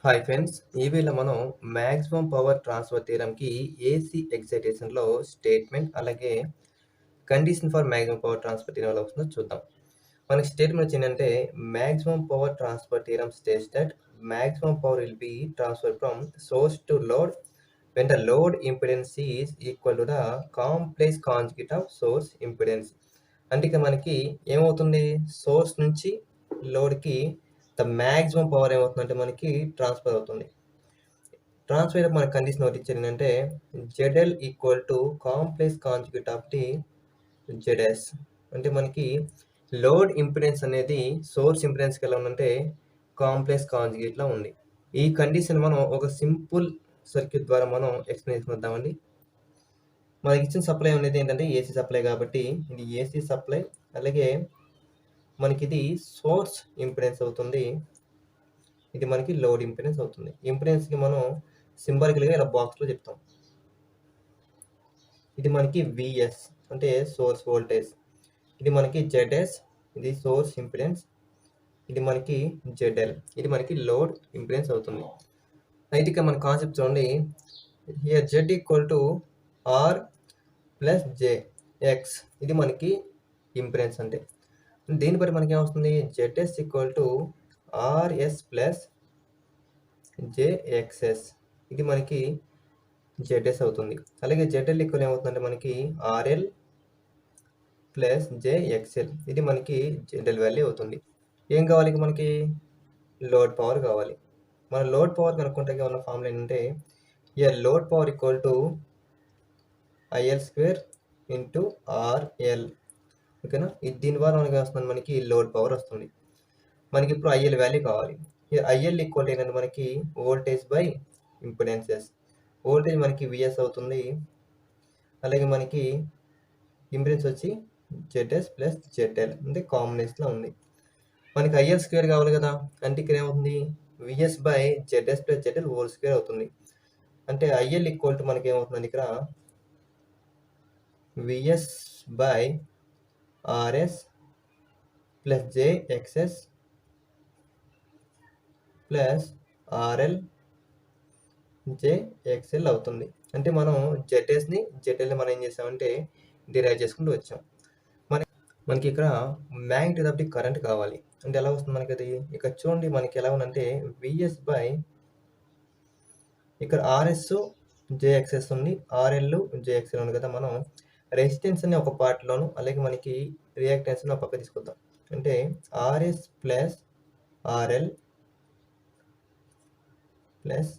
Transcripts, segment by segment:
Hi friends, ఈ వేళ మనం మ్యాక్సిమం పవర్ ట్రాన్స్ఫర్ థీరంకి ఏసీ ఎక్సైటేషన్లో స్టేట్మెంట్ అలాగే condition for maximum power transfer theorem ఎలా వస్తుందో చూద్దాం. మనకి స్టేట్మెంట్ వచ్చిందంటే maximum power transfer theorem states that maximum power will be transfer from source to load when the load impedance is equal to the complex conjugate of source impedance. అంటే ఇక మనకి ఏమవుతుంది, source నుంచి లోడ్కి ద మ్యాక్సిమం పవర్ ఏమవుతుందంటే మనకి transfer అవుతుంది. Transfer మన condition ఒకటి ఇచ్చారు ఏంటంటే ZL equal to complex conjugate of the ZS. అంటే మనకి లోడ్ ఇంపిడెన్స్ అనేది సోర్స్ ఇంపిడెన్స్కి ఎలా ఉందంటే కాంప్లెక్స్ కాంజుగేట్లో ఉంది. ఈ కండిషన్ మనం ఒక సింపుల్ సర్క్యూట్ ద్వారా మనం ఎక్స్ప్లెయిన్ చేసుకుందామండి. మనకి ఇచ్చిన సప్లై అనేది ఏంటంటే ఏసీ సప్లై, కాబట్టి ఇది ఏసీ సప్లై. అలాగే మనకి ఇది సోర్స్ ఇంపిడెన్స్ అవుతుంది, ఇది మనకి లోడ్ ఇంపిడెన్స్ అవుతుంది. ఇంపిడెన్స్కి మనం సింబాలికల్గా ఇలా బాక్స్లో చెప్తాం. ఇది మనకి విఎస్ అంటే సోర్స్ వోల్టేజ్, ఇది మనకి జెడ్ఎస్, ఇది సోర్స్ ఇంపిడెన్స్, ఇది మనకి జెడ్ఎల్, ఇది మనకి లోడ్ ఇంపిడెన్స్ అవుతుంది. అయితే ఇక మన కాన్సెప్ట్ చూడండి, here Z equal to R plus J X, ఇది మనకి ఇంపిడెన్స్. అంటే దీన్ని బట్టి మనకి ఏమొస్తుంది, ZS equal to RS plus JXS, ఇది మనకి జెడ్ఎస్ అవుతుంది. అలాగే జెడ్ఎల్ ఈక్వల్ ఏమవుతుందంటే మనకి ఆర్ఎల్ ప్లస్ జేఎక్స్ఎల్, ఇది మనకి జెడ్ఎల్ వాల్యూ అవుతుంది. ఏం కావాలి మనకి, లోడ్ పవర్ కావాలి. మన లోడ్ పవర్ కనుక్కుంటే ఉన్న ఫార్ములా ఏంటంటే load power equal to IL square into RL. ఓకేనా, దీని ద్వారా మనకి వస్తుంది, మనకి లోడ్ పవర్ వస్తుంది. మనకి ఇప్పుడు ఐఎల్ వాల్యూ కావాలి. ఐఎల్ ఈక్వల్ ఏంటంటే మనకి వోల్టేజ్ బై ఇంపిడెన్సెస్. వోల్టేజ్ మనకి విఎస్ అవుతుంది, అలాగే మనకి ఇంపిడెన్స్ వచ్చి జెడ్ఎస్ ప్లస్ జెడ్ఎల్, అంటే కాంబినేషన్లో ఉంది. మనకి ఐఎల్ స్క్వేర్ కావాలి కదా, అంటే ఇక్కడ ఏమవుతుంది, VS by ZS plus ZL whole square అవుతుంది. అంటే ఐఎల్ ఈక్వల్ టు మనకి ఏమవుతుంది ఇక్కడ VS by RS plus JXS plus RL JXL అవుతుంది. అంటే మనం జెడ్ఎస్ని జెడ్ఎల్ని మనం ఏం చేసామంటే డిరైవ్ చేసుకుంటూ వచ్చాం. మనకి ఇక్కడ మ్యాగ్నిట్యూడ్ ఆఫ్ ది కరెంట్ కావాలి. అంటే ఎలా వస్తుంది మనకి అది, ఇక్కడ చూడండి మనకి ఎలా ఉందంటే విఎస్ బై ఇక్కడ ఆర్ఎస్ జేఎక్స్ఎస్ ఉంది, ఆర్ఎల్ జేఎక్స్ఎల్ ఉంది కదా. మనం రెసిస్టెన్స్ అని ఒక పార్ట్లోను అలాగే మనకి రియాక్టెన్స్ అని ఒక పక్క తీసుకుందాం. అంటే RS plus RL plus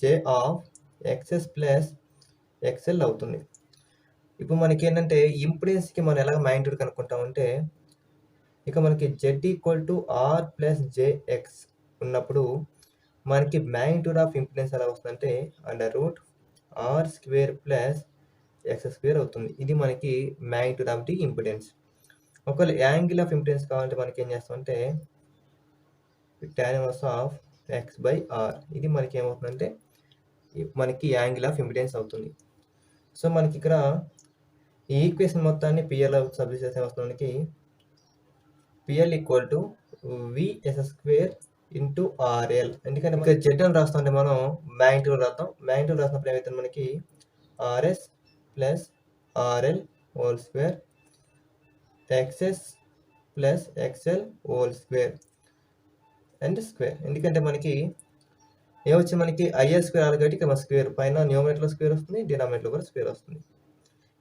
J of XS plus XL అవుతుంది. ఇప్పుడు మనకి ఏంటంటే ఇంపిడెన్స్కి మనం ఎలా మ్యాగ్నిట్యూడ్ కనుక్కుంటామంటే, ఇక మనకి Z equal to R plus jX ఉన్నప్పుడు మనకి మ్యాగ్నిట్యూడ్ ఆఫ్ ఇంపిడెన్స్ ఎలా వస్తుందంటే under root R square plus X square అవుతుంది. ఇది మనకి మ్యాగ్నిట్యూడ్ ఆఫ్ ది ఇంపిడెన్స్. ఒకవేళ యాంగిల్ ఆఫ్ ఇంపిడెన్స్ కావాలంటే మనకి ఏం చేస్తామంటే tan inverse of X by R, ఇది మనకి ఏమవుతుందంటే మనకి యాంగిల్ ఆఫ్ ఇంపిడెన్స్ అవుతుంది. సో మనకి ఇక్కడ ఈ ఈక్వేషన్ మొత్తాన్ని పిఎల్ సబ్స్టిట్యూట్ చేస్తే వస్తుంది మనకి PL equal to VS square into RL. ఎందుకంటే మనకి జెడ్ అని రాస్తుంటే మనం మ్యాగ్నిట్యూడ్ రాస్తాం. మ్యాగ్నిట్యూడ్ రాసినప్పుడు ఏమవుతుంది మనకి RS plus RL whole square XS plus XL whole square and square. ఎందుకంటే మనకి ఏమొచ్చి మనకి ఐఎల్ స్క్వేర్ ఆల్ కాబట్టి ఇక మన స్క్వేర్ పైన న్యూమరేటర్లో స్క్వేర్ వస్తుంది, డినామినేటర్లో కూడా స్క్వేర్ వస్తుంది.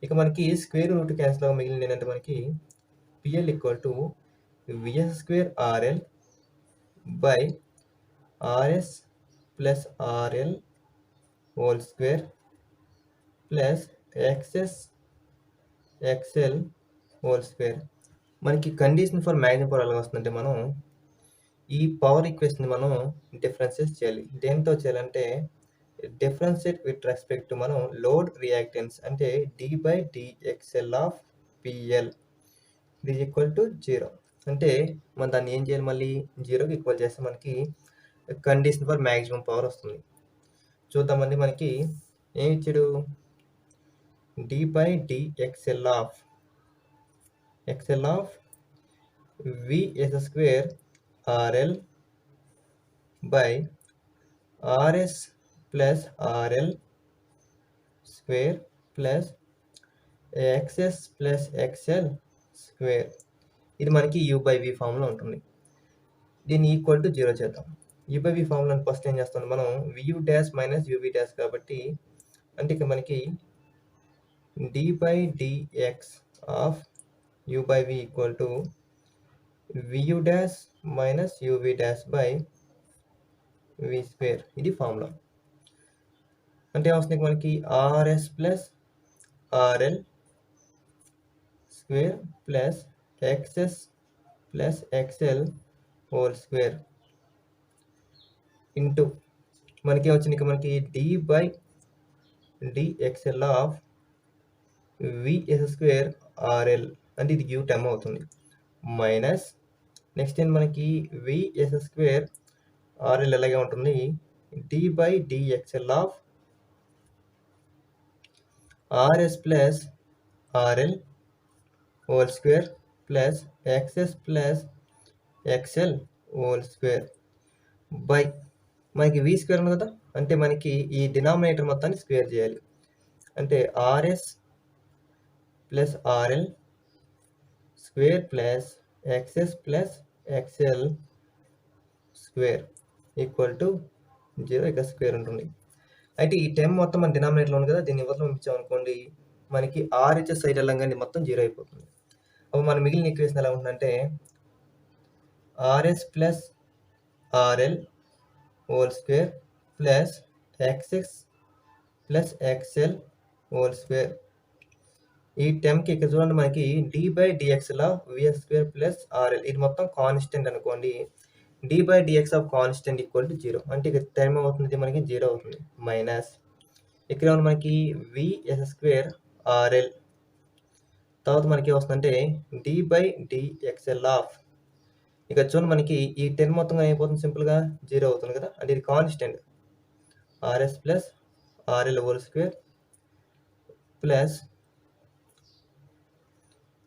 ఇక మనకి స్క్వేర్ రూట్ క్యాన్సిల్ అవ్వ మిగిలింది ఏంటంటే మనకి PL equal to VS square RL by RS plus RL whole square plus XS XL whole square. మనకి కండిషన్ ఫర్ మ్యాగ్నిట్యూడ్ పవర్ ఎలా వస్తుందంటే మనం ఈ పవర్ ఈక్వేషన్ మనం డిఫరెన్షియేట్ చేయాలి. దేంతో చేయాలంటే డిఫరెన్షియేట్ విత్ రెస్పెక్ట్ టు మనం లోడ్ రియాక్టెన్స్, అంటే D by DXL of PL is equal to 0. అంటే మనం దాన్ని ఏం చేయాలి, మళ్ళీ 0కి ఈక్వల్ చేస్తే మనకి కండిషన్ ఫర్ మ్యాక్సిమం పవర్ వస్తుంది. చూద్దామండి, మనకి ఏమి ఇచ్చాడు, D by DXL of VS square RL by RS plus RL square plus XS plus XL square. ఇది మనకి U/V ఫామ్లో ఉంటుంది. దీన్ని ఈక్వల్ టు 0 చేద్దాం. U/V ఫార్ములా ఫస్ట్ ఏం చేస్తాం మనం VU dash minus UV dash కాబట్టి అంటే ఇక్కడ మనకి d/dx of U/V equal to VU dash minus UV dash by V square. ఇది ఫార్ములా. అంటే ఏమొస్తుంది మనకి RS plus RL square plus XS plus XL whole square into మనకి వచ్చింది ఇక మనకి d/dxl of VS square RL అంటే ఇది U టర్మ్ అవుతుంది మైనస్ నెక్స్ట్ ఏంటి మనకి VS స్క్వేర్ RL ఎలాగే ఉంటుంది d/dxl of RS plus RL whole square plus XS plus XL whole square by మనకి V స్క్వేర్ ఉంది కదా అంటే మనకి ఈ డినామినేటర్ మొత్తాన్ని స్క్వేర్ చేయాలి అంటే RS plus RL square plus XS plus XL square equal to 0. ఇక స్క్వేర్ ఉంటుంది. అయితే ఈ టర్మ్ మొత్తం మన డినామినేటర్లో ఉంది కదా దీన్ని ఇవ్వడం ఇచ్చామనుకోండి మనకి RHS సైడ్ వెళ్ళంగానే మొత్తం 0 అయిపోతుంది. అప్పుడు మన మిగిలిన ఈక్వేషన్ ఎలా ఉంటుందంటే RS plus RL whole square plus XS plus XL whole square. ఈ టర్మ్కి ఇక్కడ చూడండి మనకి d/dxl of VS square plus RL ఇది మొత్తం కాన్స్టెంట్ అనుకోండి d/dx of constant equal to 0 అంటే ఇక్కడ టర్మ్ అవుతుంది మనకి 0 అవుతుంది మైనస్ ఇక్కడ మనకి VS స్క్వేర్ RL తర్వాత మనకి వస్తుందంటే d/dxl ఆఫ్ ఇక చూడండి మనకి ఈ టర్మ్ మొత్తంగా అయిపోతుంది సింపుల్గా 0 అవుతుంది కదా అంటే ఇది constant RS plus RL whole square plus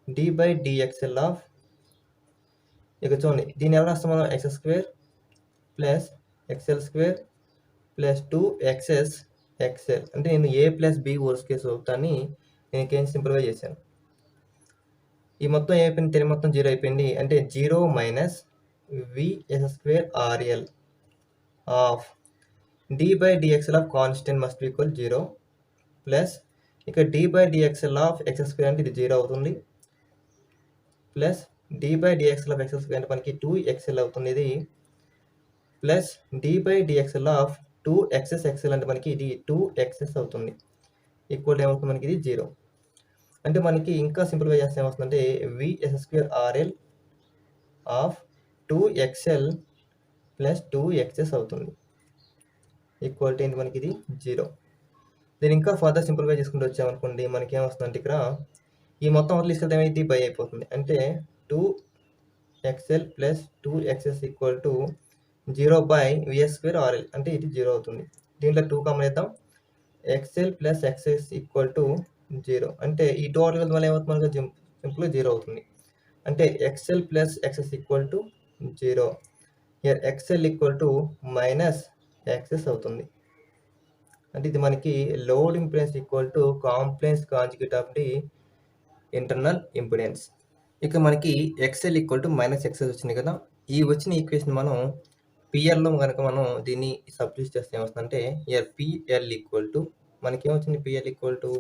d/dxl of ఇక చూడండి దీన్ని ఎవరు రాస్తాం మనం x square plus XL square plus 2XS XL అంటే నేను A plus B whole square అవుతాన్ని నేను ఇంకేం సింప్లిఫై చేశాను. ఈ మొత్తం అయిపోయింది తెలియ మొత్తం 0 అయిపోయింది అంటే 0 minus VS square RL of d/dxl of constant must equal 0 plus ఇక d/dxl ఆఫ్ x స్క్వేర్ అంటే ఇది 0 అవుతుంది plus d/dxl of x square అంటే మనకి 2XL అవుతుంది ఇది plus d/dxl of 2XS XL అంటే మనకి ఇది 2XS అవుతుంది ఈక్వల్ ఏమవుతుంది మనకి ఇది 0 అంటే మనకి ఇంకా సింప్లిఫై చేస్తే ఏమవుతుందంటే VS square RL of 2XL plus 2XS అవుతుంది ఈక్వల్ ఏంటి మనకి ఇది 0. దీన్ని ఇంకా ఫర్దర్ సింప్లిఫై చేసుకుంటూ వచ్చామనుకోండి మనకి ఏమొస్తుందంటే ఇక్కడ ఈ మొత్తం అవతల తీసుకెళ్తే ఏమైంది బై అయిపోతుంది అంటే 2XL plus 2XS equal to 0 by VS square RL అంటే ఇది 0 అవుతుంది. దీంట్లో 2 కామన్ వేద్దాం XL plus XS equal to 0 అంటే ఈ 2 అవతల వల్ల ఏమవుతుంది మనకు సింపుల్గా 0 అవుతుంది అంటే XL plus XS equal to 0 here XL equal to minus XS అవుతుంది అంటే ఇది మనకి load impedance equal to complex conjugate of the internal impedance. ఇక మనకి XL equal to minus XS వచ్చింది కదా ఈ వచ్చిన ఈక్వేషన్ మనం పిఎల్లో కనుక మనం దీన్ని సబ్స్టిట్యూట్ చేస్తే ఏమొస్తుందంటే ఇయర్ PL ఈక్వల్ టు మనకి ఏమొచ్చింది PL equal to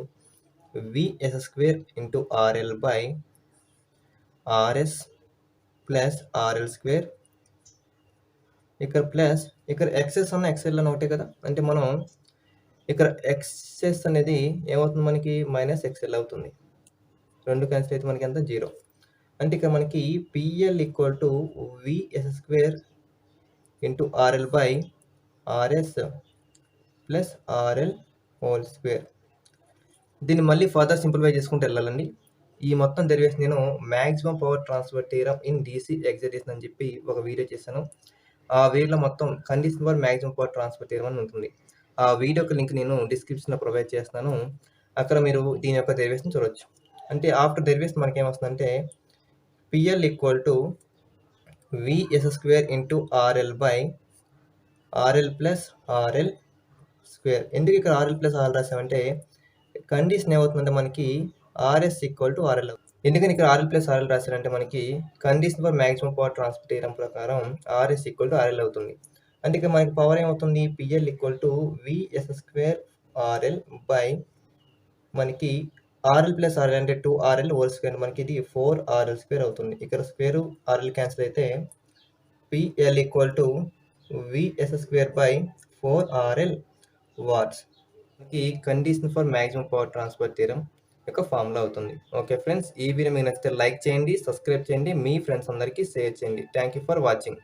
VS square into RL by RS plus RL square ఇక్కడ ప్లస్ ఇక్కడ XS అన్న XL అని ఒకటే కదా అంటే మనం ఇక్కడ XS అనేది ఏమవుతుంది మనకి మైనస్ XL అవుతుంది 2 క్యాన్సిల్ అయితే మనకి ఎంత 0 అంటే ఇక్కడ మనకి PL equal to VS square into RL by RS plus RL whole square. దీన్ని మళ్ళీ ఫర్దర్ సింప్లిఫై చేసుకుంటూ వెళ్ళాలండి. ఈ మొత్తం డెరివేషన్ నేను maximum power transfer theorem in DC excitation అని చెప్పి ఒక వీడియో చేశాను. ఆ వీడియోలో మొత్తం condition for maximum power transfer theorem అని ఉంటుంది. ఆ వీడియోకి లింక్ నేను డిస్క్రిప్షన్లో ప్రొవైడ్ చేస్తాను. అక్కడ మీరు దీని యొక్క డెరివేషన్ చూడవచ్చు. అంటే ఆఫ్టర్ డెరివేషన్ మనకి ఏమొస్తుందంటే PL equal to VS square into RL by RL plus RL square. ఎందుకు ఇక్కడ ఆర్ఎల్ ప్లస్ ఆర్ఎల్ రాసామంటే కండిషన్ ఏమవుతుందంటే మనకి ఆర్ఎస్ ఈక్వల్ టు ఆర్ఎల్. ఎందుకని ఇక్కడ ఆర్ఎల్ ప్లస్ ఆర్ఎల్ రాశారంటే మనకి condition for maximum power transfer theorem ప్రకారం ఆర్ఎస్ ఈక్వల్ టు ఆర్ఎల్ అవుతుంది. అంటే ఇక్కడ మనకి పవర్ ఏమవుతుంది, PL equal to VS square RL by మనకి ఆర్ఎల్ ప్లస్ ఆర్ఎల్ అంటే 2RL హోల్ స్క్వేర్, మనకి ఇది 4RL స్క్వేర్ అవుతుంది. ఇక్కడ స్క్వేర్ ఆర్ఎల్ క్యాన్సిల్ అయితే PL equal to VS square by 4RL watts. ఈ condition for maximum power transfer theorem యొక్క formula అవుతుంది. ఓకే ఫ్రెండ్స్, ఈ వీడియో మీకు నచ్చితే లైక్ చేయండి, సబ్స్క్రైబ్ చేయండి, మీ ఫ్రెండ్స్ అందరికీ షేర్ చేయండి. Thank you for watching.